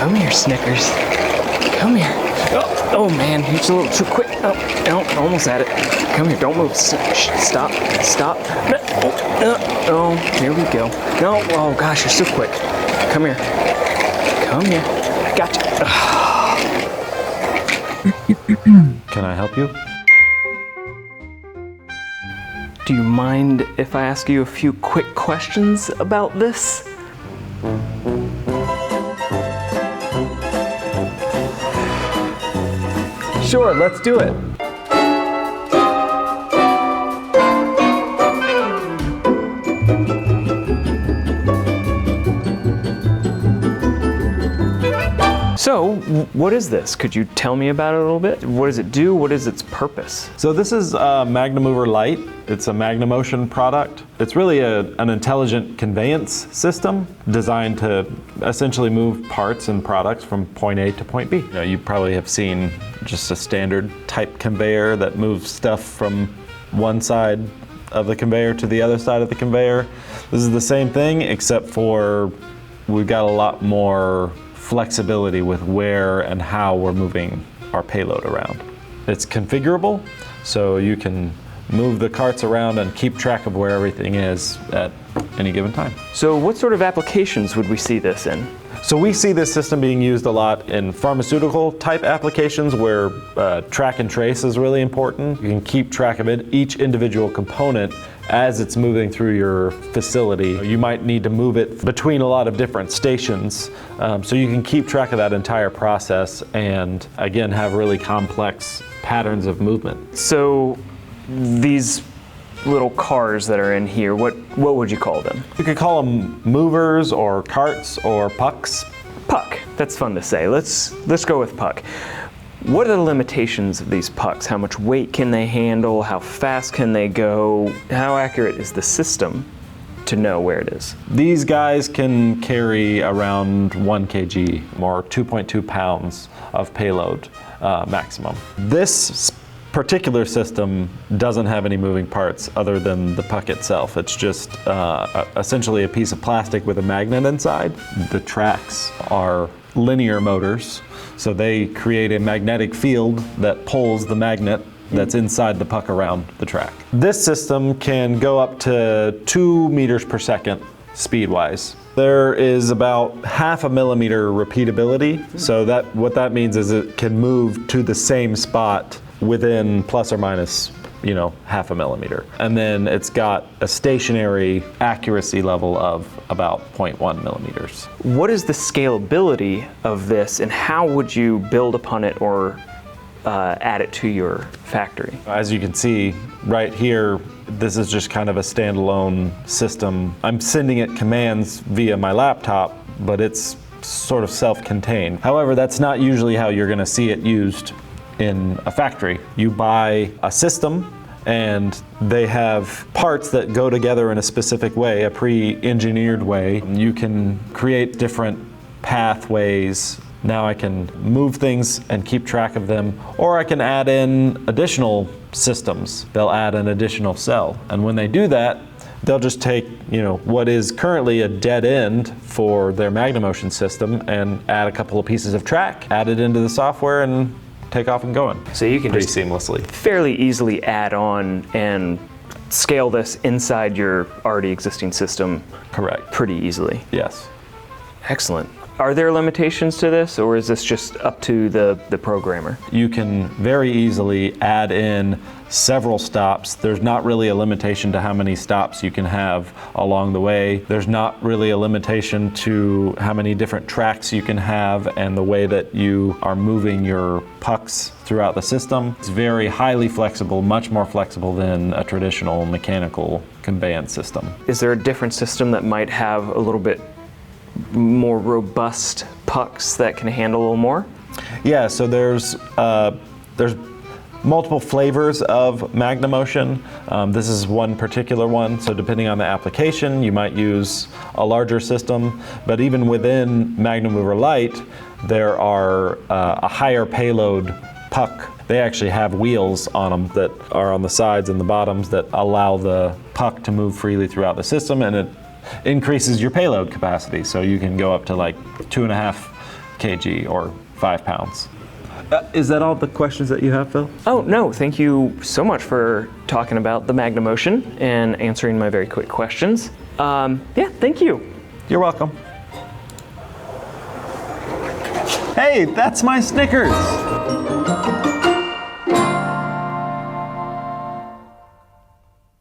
Come here, Snickers. Come here. Oh man, you're just a little too quick. Oh, almost at it. Come here, don't move. Stop. Oh, here we go. No, oh gosh, you're so quick. Come here. Come here. I got you. Can I help you? Do you mind if I ask you a few quick questions about this? Sure, let's do it. So, what is this? Could you tell me about it a little bit? What does it do? What is its purpose? So this is a MagneMover Lite. It's a MagneMotion product. It's really an intelligent conveyance system designed to essentially move parts and products from point A to point B. You probably have seen just a standard type conveyor that moves stuff from one side of the conveyor to the other side of the conveyor. This is the same thing, except for we've got a lot more flexibility with where and how we're moving our payload around. It's configurable, so you can move the carts around and keep track of where everything is at any given time. So what sort of applications would we see this in? So we see this system being used a lot in pharmaceutical type applications where track and trace is really important. You can keep track of it, each individual component as it's moving through your facility. You might need to move it between a lot of different stations, so you can keep track of that entire process and again have really complex patterns of movement. So these little cars that are in here, what would you call them? You could call them movers or carts or pucks. Puck, that's fun to say. Let's go with puck. What are the limitations of these pucks? How much weight can they handle? How fast can they go? How accurate is the system to know where it is? These guys can carry around 1 kg or 2.2 pounds of payload maximum. This particular system doesn't have any moving parts other than the puck itself. It's just essentially a piece of plastic with a magnet inside. The tracks are linear motors, so they create a magnetic field that pulls the magnet that's inside the puck around the track. This system can go up to 2 meters per second speed-wise. There is about 0.5 millimeter repeatability, so what that means is it can move to the same spot within plus or minus, 0.5 millimeter. And then it's got a stationary accuracy level of about 0.1 millimeters. What is the scalability of this, and how would you build upon it or add it to your factory? As you can see right here, this is just kind of a standalone system. I'm sending it commands via my laptop, but it's sort of self-contained. However, that's not usually how you're going to see it used in a factory. You buy a system and they have parts that go together in a specific way, a pre-engineered way. You can create different pathways. Now I can move things and keep track of them, or I can add in additional systems. They'll add an additional cell. And when they do that, they'll just take, what is currently a dead end for their MagneMotion system and add a couple of pieces of track, add it into the software, and take off and going. So you can pretty just seamlessly, fairly easily add on and scale this inside your already existing system. Correct. Pretty easily. Yes. Excellent. Are there limitations to this, or is this just up to the programmer? You can very easily add in several stops. There's not really a limitation to how many stops you can have along the way. There's not really a limitation to how many different tracks you can have and the way that you are moving your pucks throughout the system. It's very highly flexible, much more flexible than a traditional mechanical conveyance system. Is there a different system that might have a little bit more robust pucks that can handle a little more? Yeah, so there's multiple flavors of MagneMotion. This is one particular one, so depending on the application, you might use a larger system, but even within MagneMover Lite, there are a higher payload puck. They actually have wheels on them that are on the sides and the bottoms that allow the puck to move freely throughout the system, and it increases your payload capacity. So you can go up to like 2.5 kg or 5 pounds. Is that all the questions that you have, Phil? Oh, no, thank you so much for talking about the MagneMotion and answering my very quick questions. Yeah, thank you. You're welcome. Hey, that's my Snickers!